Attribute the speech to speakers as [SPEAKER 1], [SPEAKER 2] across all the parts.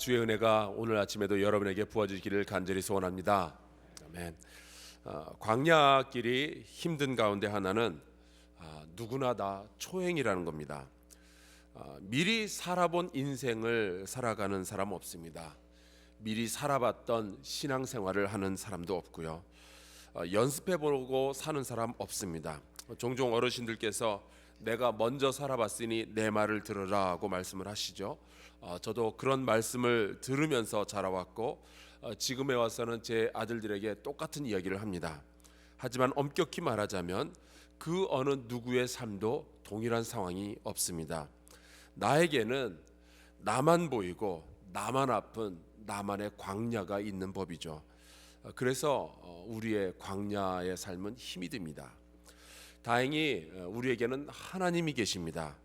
[SPEAKER 1] 주의 은혜가 오늘 아침에도 여러분에게 부어지기를 간절히 소원합니다. 아멘. 광야길이 힘든 가운데 하나는 누구나 다 초행이라는 겁니다. 미리 살아본 인생을 살아가는 사람 없습니다. 미리 살아봤던 신앙생활을 하는 사람도 없고요. 연습해보고 사는 사람 없습니다. 종종 어르신들께서 내가 먼저 살아봤으니 내 말을 들으라고 말씀을 하시죠. 저도 그런 말씀을 들으면서 자라왔고 지금에 와서는 제 아들들에게 똑같은 이야기를 합니다. 하지만 엄격히 말하자면 그 어느 누구의 삶도 동일한 상황이 없습니다. 나에게는 나만 보이고 나만 아픈 나만의 광야가 있는 법이죠. 그래서 우리의 광야의 삶은 힘이 듭니다. 다행히 우리에게는 하나님이 계십니다.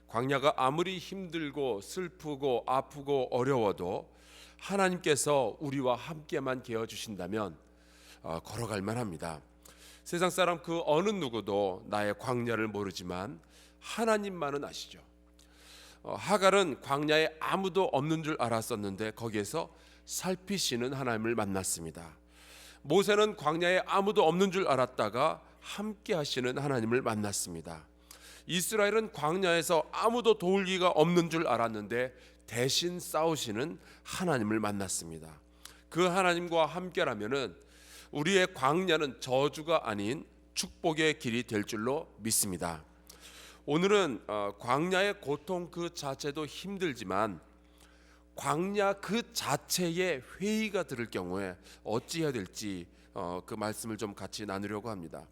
[SPEAKER 1] 광야가 아무리 힘들고 슬프고 아프고 어려워도 하나님께서 우리와 함께만 계어 주신다면 걸어갈 만합니다. 세상 사람 그 어느 누구도 나의 광야를 모르지만 하나님만은 아시죠. 하갈은 광야에 아무도 없는 줄 알았었는데 거기에서 살피시는 하나님을 만났습니다. 모세는 광야에 아무도 없는 줄 알았다가 함께 하시는 하나님을 만났습니다. 이스라엘은 광야에서 아무도 도울기가 없는 줄 알았는데 대신 싸우시는 하나님을 만났습니다. 그 하나님과 함께라면은 우리의 광야는 저주가 아닌 축복의 길이 될 줄로 믿습니다. 오늘은 광야의 고통 그 자체도 힘들지만 광야 그 자체에 회의가 들을 경우에 어찌해야 될지 그 말씀을 좀 같이 나누려고 합니다.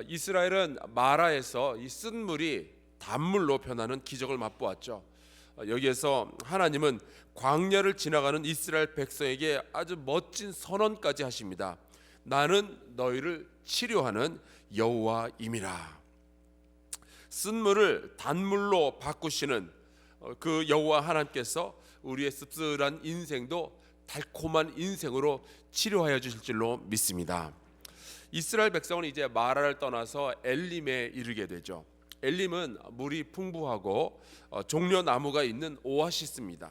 [SPEAKER 1] 이스라엘은 마라에서 이 쓴물이 단물로 변하는 기적을 맛보았죠. 여기에서 하나님은 광야를 지나가는 이스라엘 백성에게 아주 멋진 선언까지 하십니다. 나는 너희를 치료하는 여호와임이라. 쓴물을 단물로 바꾸시는 그 여호와 하나님께서 우리의 씁쓸한 인생도 달콤한 인생으로 치료하여 주실 줄로 믿습니다. 이스라엘 백성은 이제 마라를 떠나서 엘림에 이르게 되죠. 엘림은 물이 풍부하고 종려나무가 있는 오아시스입니다.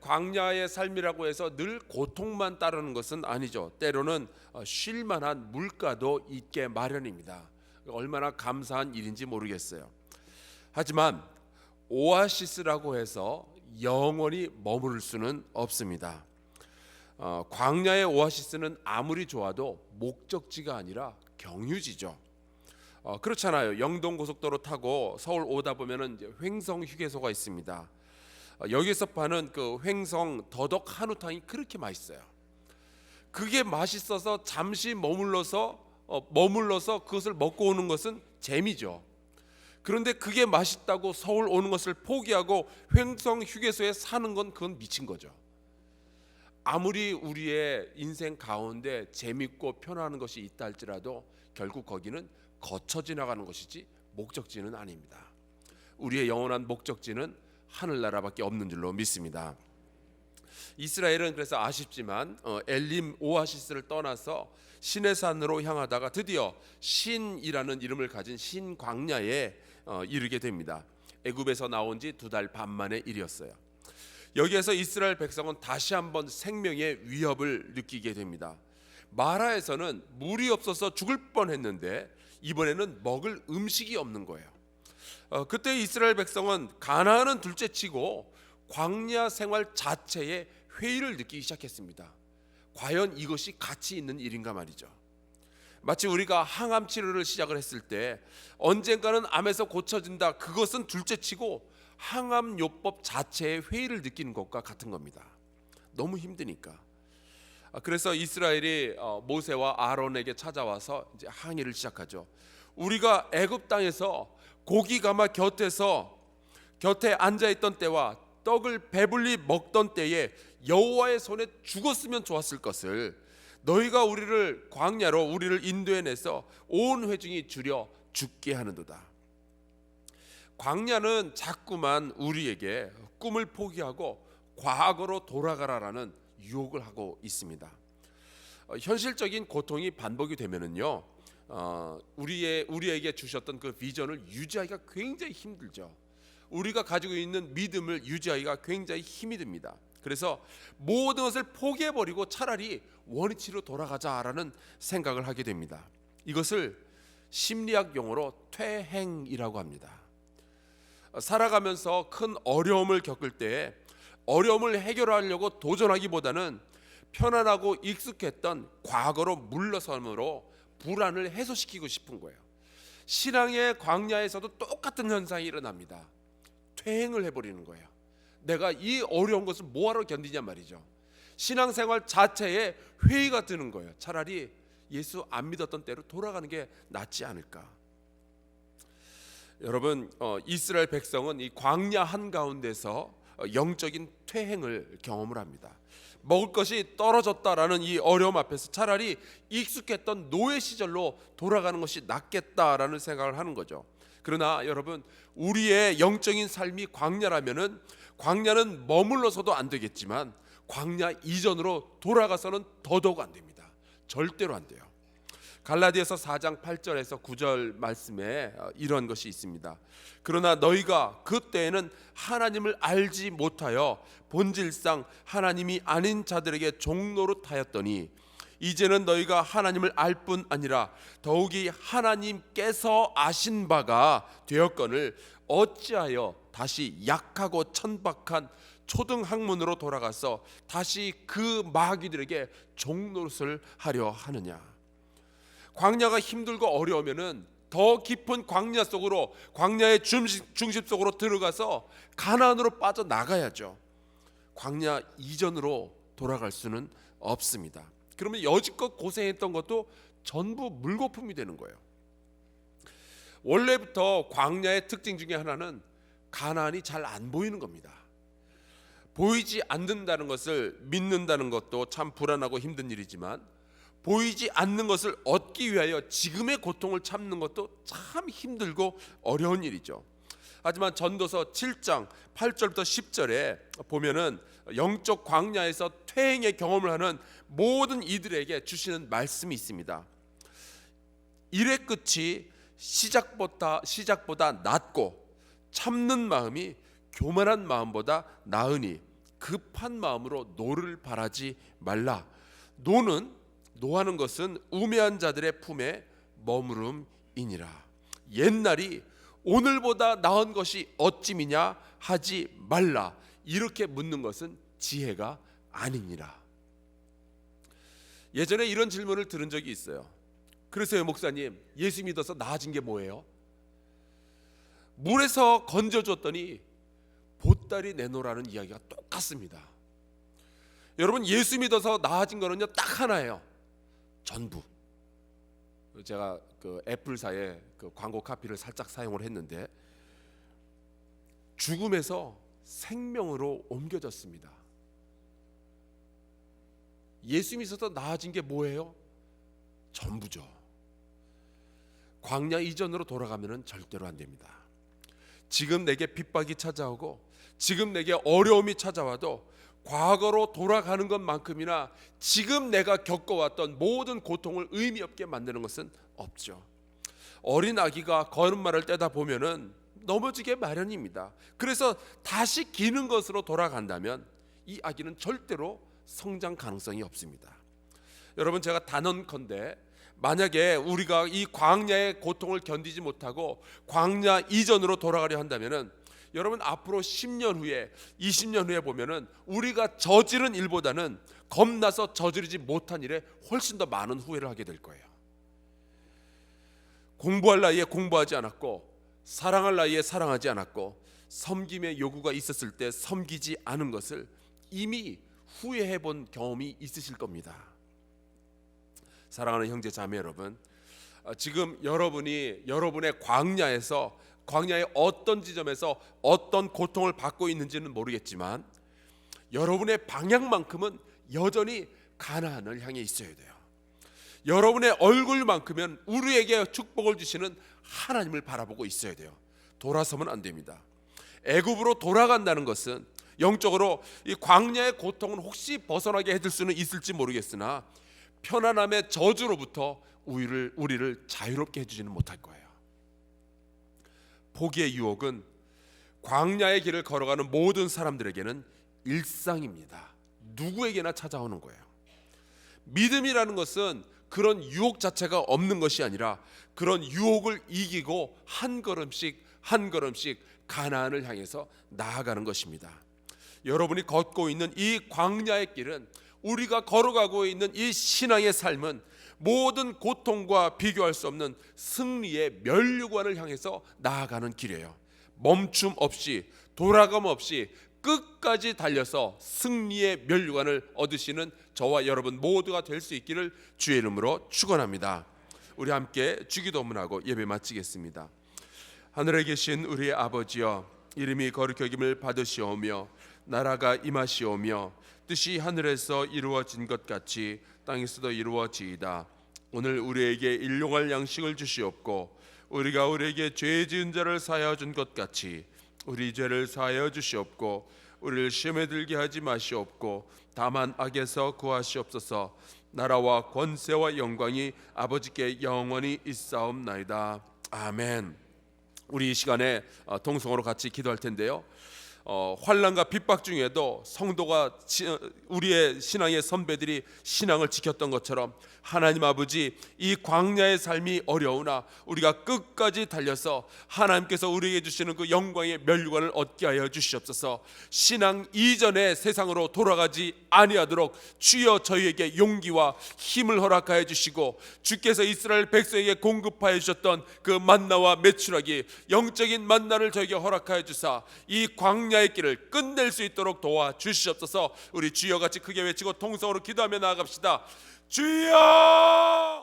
[SPEAKER 1] 광야의 삶이라고 해서 늘 고통만 따르는 것은 아니죠. 때로는 쉴만한 물가도 있게 마련입니다. 얼마나 감사한 일인지 모르겠어요. 하지만 오아시스라고 해서 영원히 머무를 수는 없습니다. 광야의 오아시스는 아무리 좋아도 목적지가 아니라 경유지죠. 그렇잖아요. 영동고속도로 타고 서울 오다 보면은 이제 횡성 휴게소가 있습니다. 여기서 파는 그 횡성 더덕 한우탕이 그렇게 맛있어요. 그게 맛있어서 잠시 머물러서 그것을 먹고 오는 것은 재미죠. 그런데 그게 맛있다고 서울 오는 것을 포기하고 횡성 휴게소에 사는 건 그건 미친 거죠. 아무리 우리의 인생 가운데 재밌고 편안한 것이 있다 할지라도 결국 거기는 거쳐 지나가는 것이지 목적지는 아닙니다. 우리의 영원한 목적지는 하늘나라밖에 없는 줄로 믿습니다. 이스라엘은 그래서 아쉽지만 엘림 오아시스를 떠나서 시내산으로 향하다가 드디어 신이라는 이름을 가진 신광야에 이르게 됩니다. 애굽에서 나온 지 2달 반 만의 일이었어요. 여기에서 이스라엘 백성은 다시 한번 생명의 위협을 느끼게 됩니다. 마라에서는 물이 없어서 죽을 뻔했는데 이번에는 먹을 음식이 없는 거예요. 그때 이스라엘 백성은 가나안은 둘째치고 광야 생활 자체에 회의를 느끼기 시작했습니다. 과연 이것이 가치 있는 일인가 말이죠. 마치 우리가 항암 치료를 시작을 했을 때 언젠가는 암에서 고쳐진다, 그것은 둘째치고 항암요법 자체의 회의를 느끼는 것과 같은 겁니다. 너무 힘드니까. 그래서 이스라엘이 모세와 아론에게 찾아와서 이제 항의를 시작하죠. 우리가 애굽 땅에서 고기 가마 곁에 앉아 있던 때와 떡을 배불리 먹던 때에 여호와의 손에 죽었으면 좋았을 것을 너희가 우리를 광야로 우리를 인도해내서 온 회중이 줄여 죽게 하는도다. 광야는 자꾸만 우리에게 꿈을 포기하고 과거로 돌아가라라는 유혹을 하고 있습니다. 현실적인 고통이 반복이 되면은요, 우리에게 주셨던 그 비전을 유지하기가 굉장히 힘들죠. 우리가 가지고 있는 믿음을 유지하기가 굉장히 힘이 듭니다. 그래서 모든 것을 포기해버리고 차라리 원위치로 돌아가자라는 생각을 하게 됩니다. 이것을 심리학 용어로 퇴행이라고 합니다. 살아가면서 큰 어려움을 겪을 때 어려움을 해결하려고 도전하기보다는 편안하고 익숙했던 과거로 물러섬으로 불안을 해소시키고 싶은 거예요. 신앙의 광야에서도 똑같은 현상이 일어납니다. 퇴행을 해버리는 거예요. 내가 이 어려운 것을 뭐하러 견디냐 말이죠. 신앙생활 자체에 회의가 드는 거예요. 차라리 예수 안 믿었던 때로 돌아가는 게 낫지 않을까. 여러분, 이스라엘 백성은 이 광야 한가운데서 영적인 퇴행을 경험을 합니다. 먹을 것이 떨어졌다라는 이 어려움 앞에서 차라리 익숙했던 노예 시절로 돌아가는 것이 낫겠다라는 생각을 하는 거죠. 그러나 여러분, 우리의 영적인 삶이 광야라면은 광야는 머물러서도 안 되겠지만 광야 이전으로 돌아가서는 더더욱 안 됩니다. 절대로 안 돼요. 갈라디아서 4장 8절에서 9절 말씀에 이런 것이 있습니다. 그러나 너희가 그때에는 하나님을 알지 못하여 본질상 하나님이 아닌 자들에게 종노릇하였더니 이제는 너희가 하나님을 알 뿐 아니라 더욱이 하나님께서 아신 바가 되었거늘 어찌하여 다시 약하고 천박한 초등학문으로 돌아가서 다시 그 마귀들에게 종노릇을 하려 하느냐. 광야가 힘들고 어려우면은 더 깊은 광야 속으로, 광야의 중심 속으로 들어가서 가나안으로 빠져나가야죠. 광야 이전으로 돌아갈 수는 없습니다. 그러면 여지껏 고생했던 것도 전부 물거품이 되는 거예요. 원래부터 광야의 특징 중에 하나는 가나안이 잘 안 보이는 겁니다. 보이지 않는다는 것을 믿는다는 것도 참 불안하고 힘든 일이지만 보이지 않는 것을 얻기 위하여 지금의 고통을 참는 것도 참 힘들고 어려운 일이죠. 하지만 전도서 7장 8절부터 10절에 보면은 영적 광야에서 퇴행의 경험을 하는 모든 이들에게 주시는 말씀이 있습니다. 일의 끝이 시작보다 낫고 참는 마음이 교만한 마음보다 나으니 급한 마음으로 노를 바라지 말라. 노하는 것은 우매한 자들의 품에 머무름이니라. 옛날이 오늘보다 나은 것이 어찌미냐 하지 말라. 이렇게 묻는 것은 지혜가 아니니라. 예전에 이런 질문을 들은 적이 있어요. 그래서요, 목사님, 예수 믿어서 나아진 게 뭐예요? 물에서 건져줬더니 보따리 내놓으라는 이야기가 똑같습니다. 여러분, 예수 믿어서 나아진 거는요 딱 하나예요. 전부. 제가 그 애플사의 그 광고 카피를 살짝 사용을 했는데 죽음에서 생명으로 옮겨졌습니다. 예수 믿어서 나아진 게 뭐예요? 전부죠. 광야 이전으로 돌아가면은 절대로 안 됩니다. 지금 내게 핍박이 찾아오고 지금 내게 어려움이 찾아와도 과거로 돌아가는 것만큼이나 지금 내가 겪어왔던 모든 고통을 의미 없게 만드는 것은 없죠. 어린 아기가 걸음마를 떼다 보면은 넘어지게 마련입니다. 그래서 다시 기는 것으로 돌아간다면 이 아기는 절대로 성장 가능성이 없습니다. 여러분, 제가 단언컨대 만약에 우리가 이 광야의 고통을 견디지 못하고 광야 이전으로 돌아가려 한다면은 여러분, 앞으로 10년 후에 20년 후에 보면은 우리가 저지른 일보다는 겁나서 저지르지 못한 일에 훨씬 더 많은 후회를 하게 될 거예요. 공부할 나이에 공부하지 않았고 사랑할 나이에 사랑하지 않았고 섬김의 요구가 있었을 때 섬기지 않은 것을 이미 후회해 본 경험이 있으실 겁니다. 사랑하는 형제 자매 여러분, 지금 여러분이 여러분의 광야의 어떤 지점에서 어떤 고통을 받고 있는지는 모르겠지만 여러분의 방향만큼은 여전히 가나안을 향해 있어야 돼요. 여러분의 얼굴만큼은 우리에게 축복을 주시는 하나님을 바라보고 있어야 돼요. 돌아서면 안 됩니다. 애굽으로 돌아간다는 것은 영적으로 이 광야의 고통은 혹시 벗어나게 해줄 수는 있을지 모르겠으나 편안함의 저주로부터 우리를 자유롭게 해주지는 못할 거예요. 포기의 유혹은 광야의 길을 걸어가는 모든 사람들에게는 일상입니다. 누구에게나 찾아오는 거예요. 믿음이라는 것은 그런 유혹 자체가 없는 것이 아니라 그런 유혹을 이기고 한 걸음씩 한 걸음씩 가나안을 향해서 나아가는 것입니다. 여러분이 걷고 있는 이 광야의 길은, 우리가 걸어가고 있는 이 신앙의 삶은 모든 고통과 비교할 수 없는 승리의 면류관을 향해서 나아가는 길이에요. 멈춤 없이, 돌아감 없이 끝까지 달려서 승리의 면류관을 얻으시는 저와 여러분 모두가 될 수 있기를 주의 이름으로 축원합니다. 우리 함께 주기도문하고 예배 마치겠습니다. 하늘에 계신 우리의 아버지여, 이름이 거룩히 여김을 받으시오며 나라가 임하시오며 뜻이 하늘에서 이루어진 것 같이 땅에서도 이루어지이다. 오늘 우리에게 일용할 양식을 주시옵고 우리가 우리에게 죄 지은 자를 사하여 준 것 같이 우리 죄를 사하여 주시옵고 우리를 시험에 들게 하지 마시옵고 다만 악에서 구하시옵소서. 나라와 권세와 영광이 아버지께 영원히 있사옵나이다. 아멘. 우리 이 시간에 동성으로 같이 기도할 텐데요. 환난과 핍박 중에도 성도가 우리의 신앙의 선배들이 신앙을 지켰던 것처럼 하나님 아버지, 이 광야의 삶이 어려우나 우리가 끝까지 달려서 하나님께서 우리에게 주시는 그 영광의 면류관을 얻게 하여 주시옵소서. 신앙 이전의 세상으로 돌아가지 아니하도록 주여 저희에게 용기와 힘을 허락하여 주시고, 주께서 이스라엘 백성에게 공급하여 주셨던 그 만나와 메추라기, 영적인 만나를 저에게 허락하여 주사 이 광야의 길을 끝낼 수 있도록 도와주시옵소서. 우리 주여 같이 크게 외치고 통성으로 기도하며 나아갑시다. 주여!